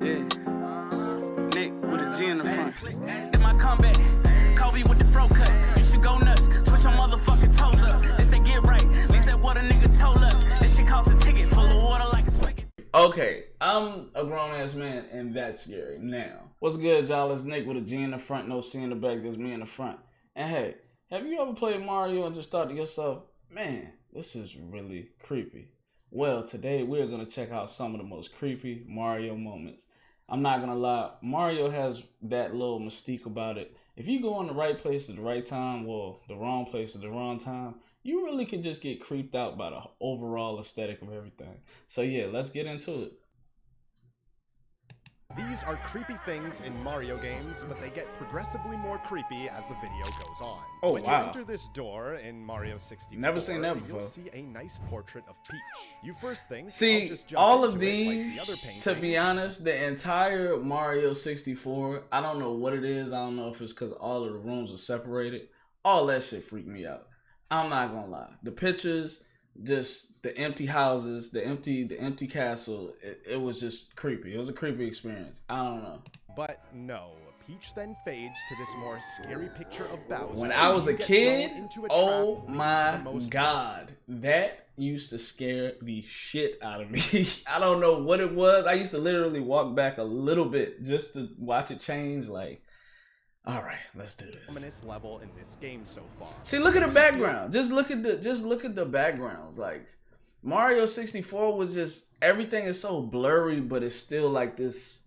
Yeah. Nick with a G in the front. It's my comeback. Kobe with the fro cut. You should go nuts. Twitch your motherfucking toes up. This ain't get right. At least that what a nigga told us. This shit costs a ticket full of water like it's wicked. Okay, I'm a grown ass man and that's scary. Now, what's good, y'all? It's Nick with a G in the front, no C in the back, just me in the front. And hey, have you ever played Mario and just thought to yourself, man, this is really creepy? Well, today we're going to check out some of the most creepy Mario moments. I'm not going to lie, Mario has that little mystique about it. If you go in the right place at the right time, well, the wrong place at the wrong time, you really can just get creeped out by the overall aesthetic of everything. So yeah, let's get into it. These are creepy things in Mario games, but they get progressively more creepy as the video goes on. Oh, when wow. you enter this door in Mario 64, Never seen that before. You'll see a nice portrait of Peach. You first think, see, just jump all of into it these, like the other to be honest, the entire Mario 64, I don't know what it is. I don't know if it's because all of the rooms are separated. All that shit freaked me out. I'm not gonna lie. The pictures, just the empty houses, the empty castle, it was just creepy. It was a creepy experience. I don't know. But no, Peach then fades to this more scary picture of Bowser. When I was a kid, oh trap my god, that used to scare the shit out of me. I don't know what it was. I used to literally walk back a little bit just to watch it change. Like, all right, let's do this. Ominous level in this game so far. See, look at the background. Just look at the backgrounds. Like, Mario 64 was just, everything is so blurry, but it's still like this.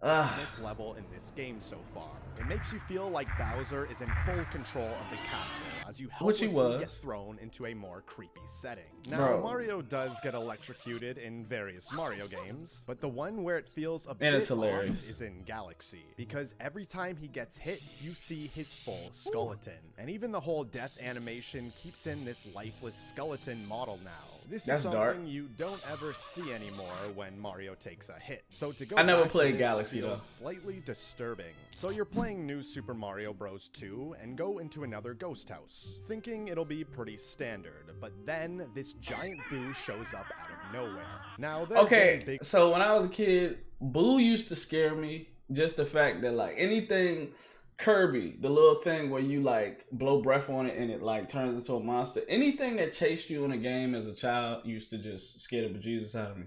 This level in this game so far. It makes you feel like Bowser is in full control of the castle as you helplessly get thrown into a more creepy setting. Now, Mario does get electrocuted in various Mario games, but the one where it feels a bit off is in Galaxy, because every time he gets hit, you see his full skeleton. And even the whole death animation keeps in this lifeless skeleton model now. This is something you don't ever see anymore when Mario takes a hit. So to go I never back played to this Galaxy feels though. Slightly disturbing. So you're playing New Super Mario Bros. 2 and go into another ghost house, thinking it'll be pretty standard, but then this giant Boo shows up out of nowhere. Now, okay, so when I was a kid, Boo used to scare me. Just the fact that like anything Kirby, the little thing where you like blow breath on it and it like turns into a monster. Anything that chased you in a game as a child used to just scare the bejesus out of me.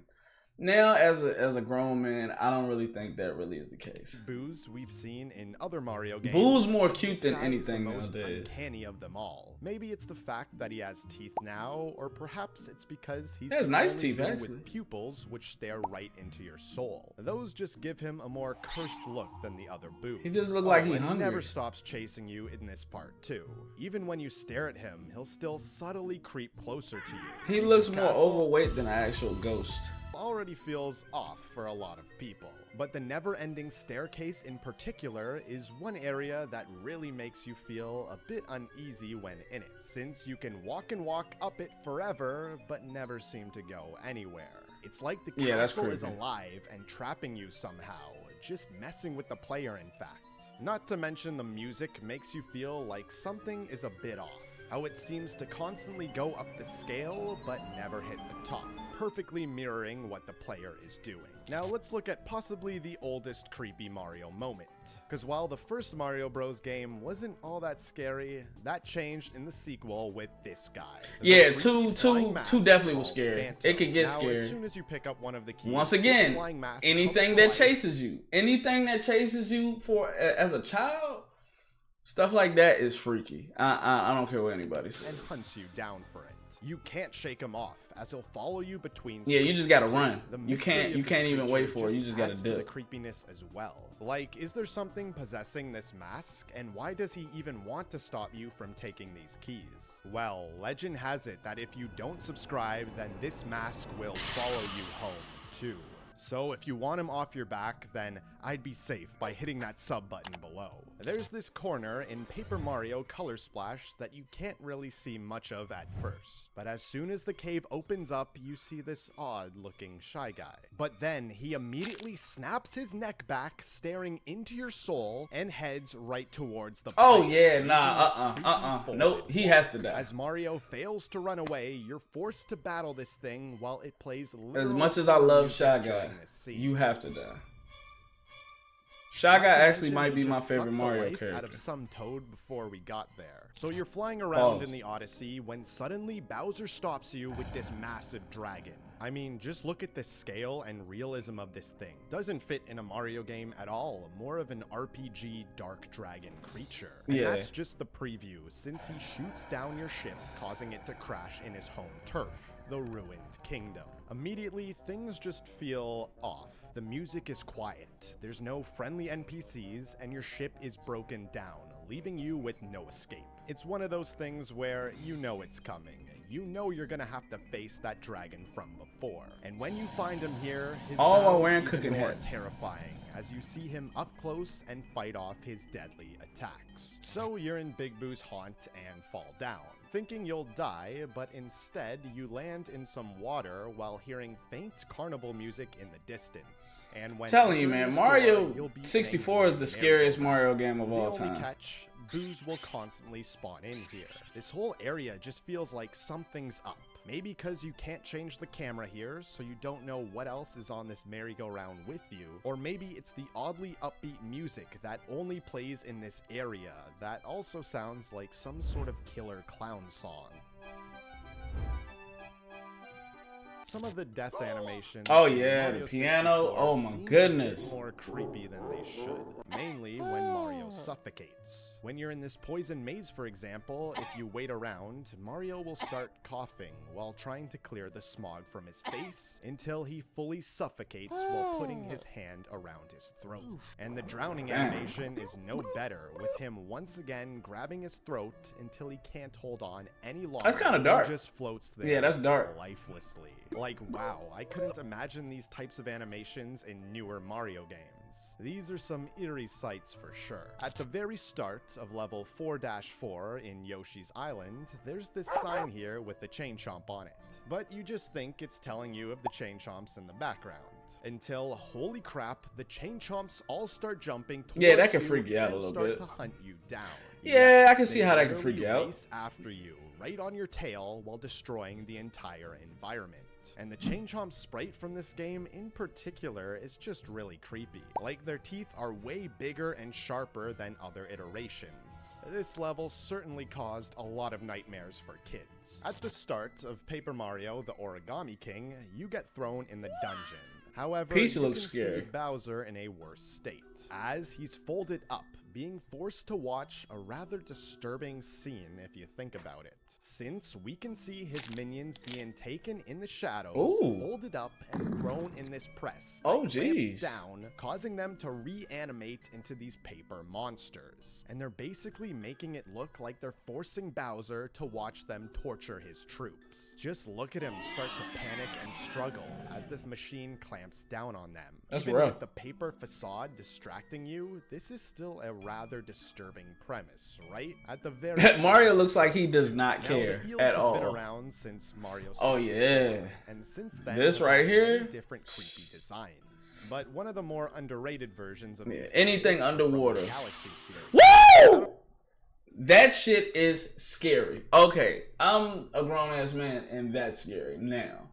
Now, as a grown man, I don't really think that really is the case. Boos we've seen in other Mario games. Boo's more cute than anything nowadays. The most uncanny of them all. Maybe it's the fact that he has teeth now, or perhaps it's because he has nice teeth actually, with pupils which stare right into your soul. Those just give him a more cursed look than the other Boos. He just looks like he's hungry. He never stops chasing you in this part too. Even when you stare at him, he'll still subtly creep closer to you. He looks more overweight than an actual ghost. Already feels off for a lot of people. But the never-ending staircase in particular is one area that really makes you feel a bit uneasy when in it, since you can walk and walk up it forever, but never seem to go anywhere. It's like the castle is alive and trapping you somehow, just messing with the player in fact. Not to mention the music makes you feel like something is a bit off. How it seems to constantly go up the scale, but never hit the top, perfectly mirroring what the player is doing. Now let's look at possibly the oldest creepy Mario moment. Because while the first Mario Bros. Game wasn't all that scary, that changed in the sequel with this guy. Yeah, two definitely was scary. It could get scary. As soon as you pick up one of the keys, once again, anything that chases you, for as a child, stuff like that is freaky. I don't care what anybody says. And hunts you down for it. You can't shake him off, as he'll follow you between. Yeah, you just gotta run. You can't even wait for it. You just gotta do it. The creepiness as well. Like, is there something possessing this mask, and why does he even want to stop you from taking these keys? Well, legend has it that if you don't subscribe, then this mask will follow you home too. So if you want him off your back, then I'd be safe by hitting that sub button below. There's this corner in Paper Mario Color Splash that you can't really see much of at first. But as soon as the cave opens up, you see this odd-looking Shy Guy. But then he immediately snaps his neck back, staring into your soul, and heads right towards the Oh yeah, nah, nope, he has to die. As Mario fails to run away, you're forced to battle this thing while it plays as much as I love Shy Guy, you have to die. Shy Guy Not to actually mention, might he be my just favorite sucked the Mario life out character. of some Toad before we got there. So you're flying around Pause. in the Odyssey when suddenly Bowser stops you with this massive dragon. I mean, just look at the scale and realism of this thing. Doesn't fit in a Mario game at all, more of an RPG dark dragon creature. And Yeah. that's just the preview, since he shoots down your ship, causing it to crash in his home turf, the Ruined Kingdom. Immediately, things just feel off. The music is quiet, there's no friendly NPCs, and your ship is broken down, leaving you with no escape. It's one of those things where you know it's coming. You know you're gonna have to face that dragon from before. And when you find him here, his All while battle's wearing even cooking more hats. terrifying as you see him up close and fight off his deadly attacks. So you're in Big Boo's haunt and fall down, thinking you'll die, but instead you land in some water while hearing faint carnival music in the distance. And when Telling you, entering man, the store, Mario you'll be 64 is the scariest Mario game of the all only time. catch, boos will constantly spawn in here. This whole area just feels like something's up. Maybe because you can't change the camera here, so you don't know what else is on this merry-go-round with you. Or maybe it's the oddly upbeat music that only plays in this area that also sounds like some sort of killer clown song. Some of the death animations. Oh, in yeah, Mario the piano. 64 Oh, my seem a goodness. bit more creepy than they should. Mainly when Mario suffocates. When you're in this poison maze, for example, if you wait around, Mario will start coughing while trying to clear the smog from his face until he fully suffocates while putting his hand around his throat. And the drowning animation is no better, with him once again grabbing his throat until he can't hold on any longer. That's kinda dark. And just floats there. Yeah, that's dark. Lifelessly. Like, wow, I couldn't imagine these types of animations in newer Mario games. These are some eerie sights for sure. At the very start of level 4-4 in Yoshi's Island, there's this sign here with the Chain Chomp on it. But you just think it's telling you of the Chain Chomps in the background. Until, holy crap, the Chain Chomps all start jumping towards Yeah, that can freak you out a and little start bit. to hunt you down. Yeah, I can Yes, see they how that can freak literally you out. race after you, right on your tail, while destroying the entire environment. And the Chain Chomp sprite from this game in particular is just really creepy. Like, their teeth are way bigger and sharper than other iterations. This level certainly caused a lot of nightmares for kids. At the start of Paper Mario, the Origami King, you get thrown in the dungeon. However, Peach you looks can scary. see Bowser in a worse state, as he's folded up, being forced to watch a rather disturbing scene if you think about it. Since we can see his minions being taken in the shadows, Ooh. folded up, and thrown in this press that Oh, clamps jeez. down, causing them to reanimate into these paper monsters. And they're basically making it look like they're forcing Bowser to watch them torture his troops. Just look at him start to panic and struggle as this machine clamps down on them. That's Even rough. with the paper facade distracting you, this is still a rather disturbing premise, right? At the very Mario start. looks like he does not Now, care the eels at have been all. around since Mario 64, Oh, yeah. and since then, This they've right had here? many different creepy designs. But one of the more underrated versions of Yeah, these anything guys are from the underwater. Galaxy series. Woo! That shit is scary. Okay, I'm a grown ass man, and that's scary. Now,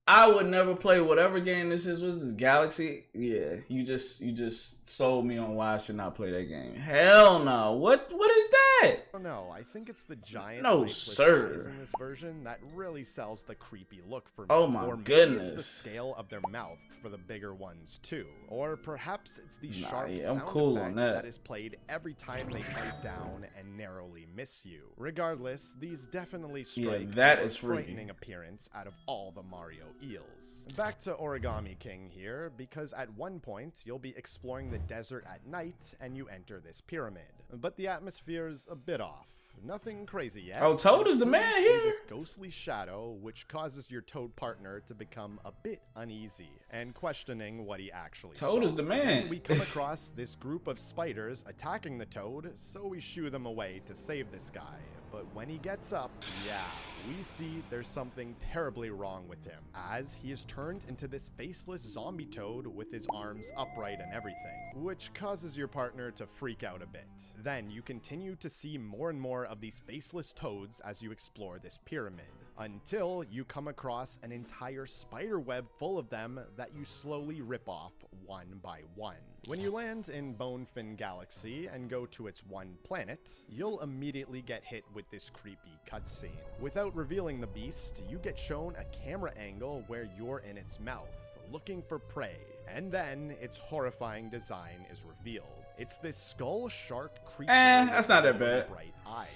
I would never play whatever game this is. What's this, Galaxy? Yeah, you just sold me on why I should not play that game. Hell no. What is that? I don't know. I think it's the giant No, lifeless sir. eyes in this version that really sells the creepy look for me. Oh my or maybe goodness. it's the scale of their mouth for the bigger ones too. Or perhaps it's the Nah, sharp yeah, I'm sound cool effect on that. that is played every time they bite down and narrowly miss you. Regardless, these definitely strike that the is most freaky. frightening appearance out of all the Mario eels. Back to Origami King here, because at one point you'll be exploring the desert at night and you enter this pyramid. But the atmosphere's a bit off. Nothing crazy yet. Oh, Toad is the until man you see here? This ghostly shadow, which causes your Toad partner to become a bit uneasy and questioning what he actually saw. Toad is the man. Then we come across this group of spiders attacking the Toad, so we shoo them away to save this guy. But when he gets up, yeah, we see there's something terribly wrong with him, as he is turned into this faceless zombie Toad with his arms upright and everything, which causes your partner to freak out a bit. Then you continue to see more and more of these faceless Toads as you explore this pyramid. until you come across an entire spider web full of them that you slowly rip off one by one. When you land in Bonefin Galaxy and go to its one planet, you'll immediately get hit with this creepy cutscene. Without revealing the beast, you get shown a camera angle where you're in its mouth, looking for prey, and then its horrifying design is revealed. It's this skull shark creature That's not that with bad. bright eyes.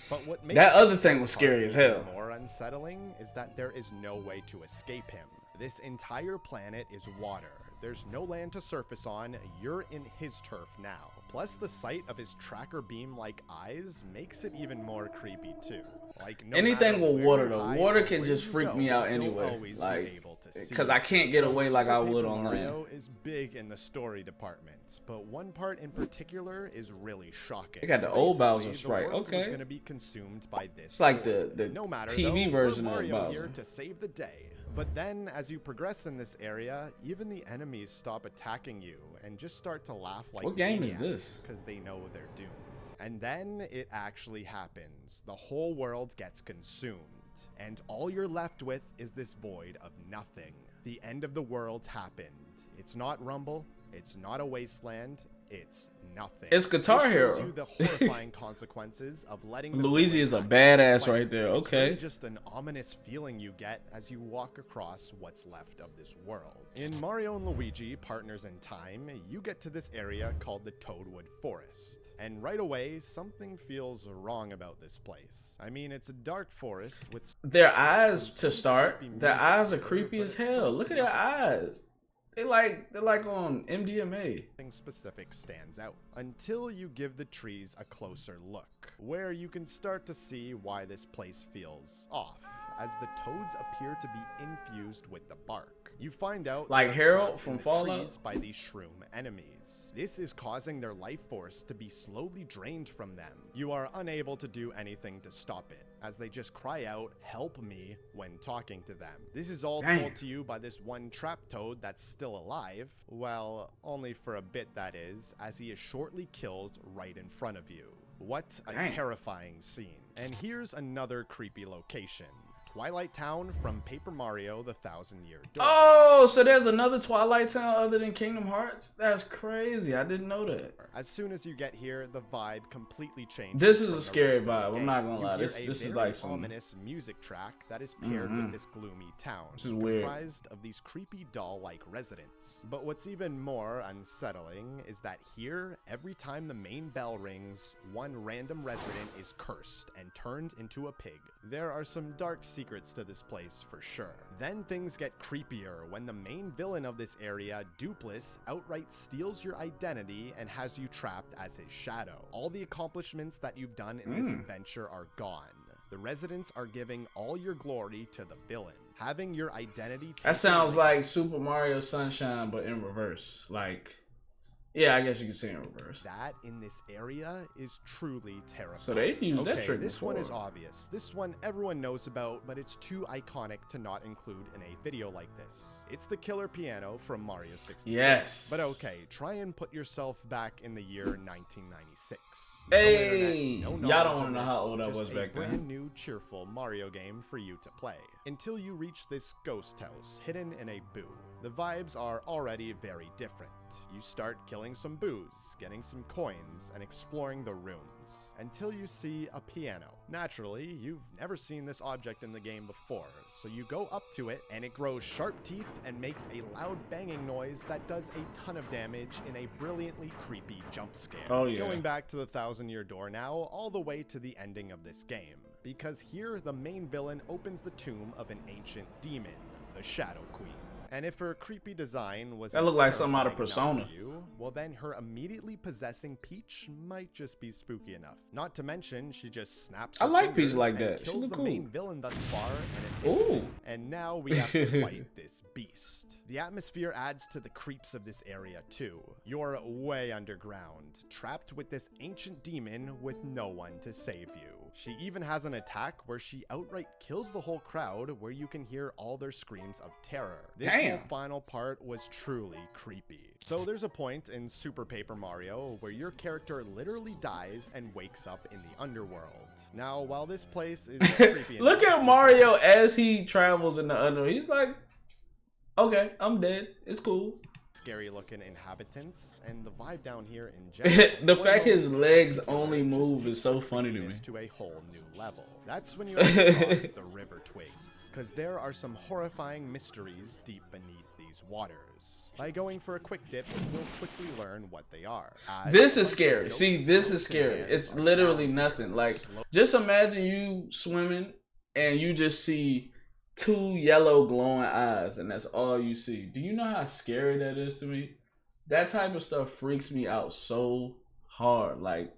But what makes That other this thing was scary as hell. more unsettling is that there is no way to escape him. This entire planet is water. There's no land to surface on. You're in his turf now. Plus, the sight of his tracker beam-like eyes makes it even more creepy too. Like no Anything matter with where water you though, hide water or can where just you freak go, me out you'll anyway. always be Like, able to see because I it. can't get So away like I Super would Paper on land. Mario is big in the story department, but one part in particular is really shocking. They got the old Bowser Basically, sprite, the world is okay. going to be consumed by this. It's like void. the no matter, TV though, version we're of Mario here Bowser. to save the day. But then, as you progress in this area, even the enemies stop attacking you and just start to laugh like What game is this? because they know they're doomed. And then it actually happens. The whole world gets consumed. And all you're left with is this void of nothing. The end of the world happened. It's not Rumble. It's not a wasteland. It's nothing. It's Guitar It shows Hero. you the horrifying consequences of letting the Luigi villain is a back badass into the right there, fight. It's okay. really just an ominous feeling you get as you walk across what's left of this world. In Mario and Luigi Partners in Time, you get to this area called the Toadwood Forest. And right away, something feels wrong about this place. I mean, it's a dark forest with Their eyes to start. creepy Their music eyes are here, creepy but as at hell. first Look at their eyes. They're like on MDMA. Nothing specific stands out until you give the trees a closer look, where you can start to see why this place feels off, as the toads appear to be infused with the bark. You find out Like they're Harold trapped from in the Fallout? trees by these shroom enemies. This is causing their life force to be slowly drained from them. You are unable to do anything to stop it, as they just cry out, "Help me," when talking to them. This is all Damn. told to you by this one trap toad that's still alive. Well, only for a bit, that is, as he is shortly killed right in front of you. What a Damn. terrifying scene. And here's another creepy location. Twilight Town from Paper Mario: The Thousand Year Door. Oh, so there's another Twilight Town other than Kingdom Hearts? That's crazy. I didn't know that. As soon as you get here, the vibe completely changes. This is from a the scary rest of the vibe, I'm game. not gonna You lie. hear This a is very like some- ominous music track that is paired with this gloomy town, This is weird. comprised of these creepy doll-like residents. But what's even more unsettling is that here, every time the main bell rings, one random resident is cursed and turned into a pig. There are some dark secrets to this place for sure. Then things get creepier when the main villain of this area, Dupless, outright steals your identity and has you trapped as his shadow. All the accomplishments that you've done in this adventure are gone. The residents are giving all your glory to the villain. Having your identity That taken sounds away- like Super Mario Sunshine, but in reverse. Like, yeah, I guess you can say in reverse. that in this area is truly terrifying. So they've used that Okay, trick this one is before. obvious. This one everyone knows about, but it's too iconic to not include in a video like this. It's the killer piano from Mario 64. Yes. But okay, try and put yourself back in the year 1996. Hey, No y'all knowledge don't of wanna know how this, old I just was a back then. brand new, cheerful Mario game for you to play. Until you reach this ghost house hidden in a boo. The vibes are already very different. You start killing some boos, getting some coins, and exploring the rooms, until you see a piano. Naturally, you've never seen this object in the game before, so you go up to it, and it grows sharp teeth and makes a loud banging noise that does a ton of damage in a brilliantly creepy jump scare. Oh, yeah. Going back to the Thousand Year Door now, all the way to the ending of this game, because here the main villain opens the tomb of an ancient demon, the Shadow Queen. And if her creepy design was That looked like something out of terrifying enough Persona. for you, well then her immediately possessing Peach might just be spooky enough. Not to mention, she just snaps I her like Peach fingers like and that. She kills look the cool. main villain thus far in an Ooh. instant. And now we have to fight this beast. The atmosphere adds to the creeps of this area too. You're way underground, trapped with this ancient demon with no one to save you. She even has an attack where she outright kills the whole crowd, where you can hear all their screams of terror. This whole final part was truly creepy. So there's a point in Super Paper Mario where your character literally dies and wakes up in the underworld. Now, while this place is creepy, look at Mario as he travels in the underworld. He's like, okay, I'm dead. It's cool. Scary looking inhabitants, and the vibe down here in general. The fact his legs only move is so funny to me. To a whole new level. That's when you have to cross the river twigs, because there are some horrifying mysteries deep beneath these waters. By going for a quick dip, you'll quickly learn what they are. This is scary. See, this is scary. It's literally nothing. Like, just imagine you swimming and you just see 2 yellow glowing eyes, and that's all you see. Do you know how scary that is to me? That type of stuff freaks me out so hard. Like,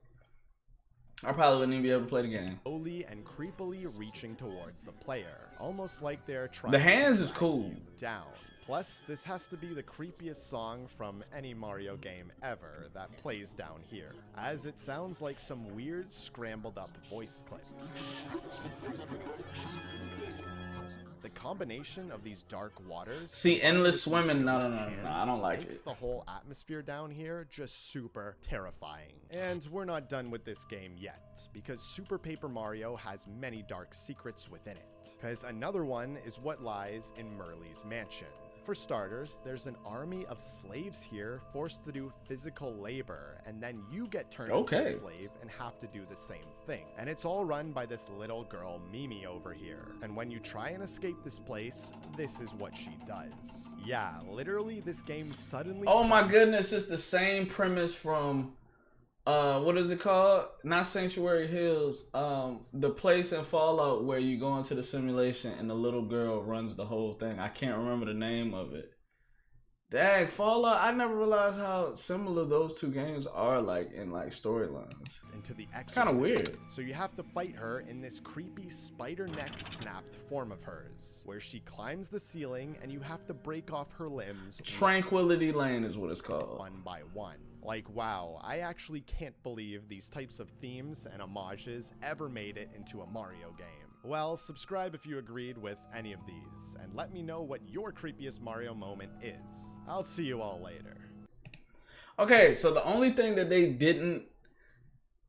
I probably wouldn't even be able to play the game. Slowly and creepily reaching towards the player, almost like they're trying. The hands is to cool. you down. Plus, this has to be the creepiest song from any Mario game ever that plays down here, as it sounds like some weird scrambled up voice clips. The combination of these dark waters. See, endless swimming. No, I don't like makes it. The whole atmosphere down here just super terrifying. And we're not done with this game yet, because Super Paper Mario has many dark secrets within it. Because another one is what lies in Merly's mansion. For starters, there's an army of slaves here forced to do physical labor, and then you get turned into a slave and have to do the same thing. And it's all run by this little girl Mimi over here. And when you try and escape this place, this is what she does. Yeah, literally this game suddenly— oh my goodness, it's the same premise from what is it called? Not Sanctuary Hills. The place in Fallout where you go into the simulation and the little girl runs the whole thing. I can't remember the name of it. Dang, Fallout. I never realized how similar those two games are, like in like storylines. Into the it's kind of weird. So you have to fight her in this creepy spider neck snapped form of hers, where she climbs the ceiling and you have to break off her limbs. Tranquility Lane is what it's called. One by one. Like, wow, I actually can't believe these types of themes and homages ever made it into a Mario game. Well, subscribe if you agreed with any of these, and let me know what your creepiest Mario moment is. I'll see you all later. Okay, so the only thing that they didn't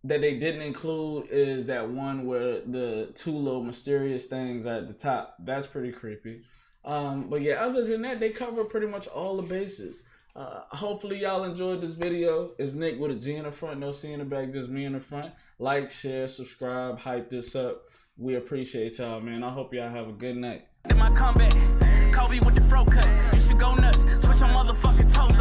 include is that one where the 2 little mysterious things are at the top. That's pretty creepy. But yeah, other than that, they cover pretty much all the bases. Hopefully y'all enjoyed this video. It's Nick with a G in the front, no C in the back, just me in the front. Like, share, subscribe, hype this up. We appreciate y'all, man. I hope y'all have a good night. In my comeback, Kobe with the fro cut. You should go nuts, switch your motherfucking toes.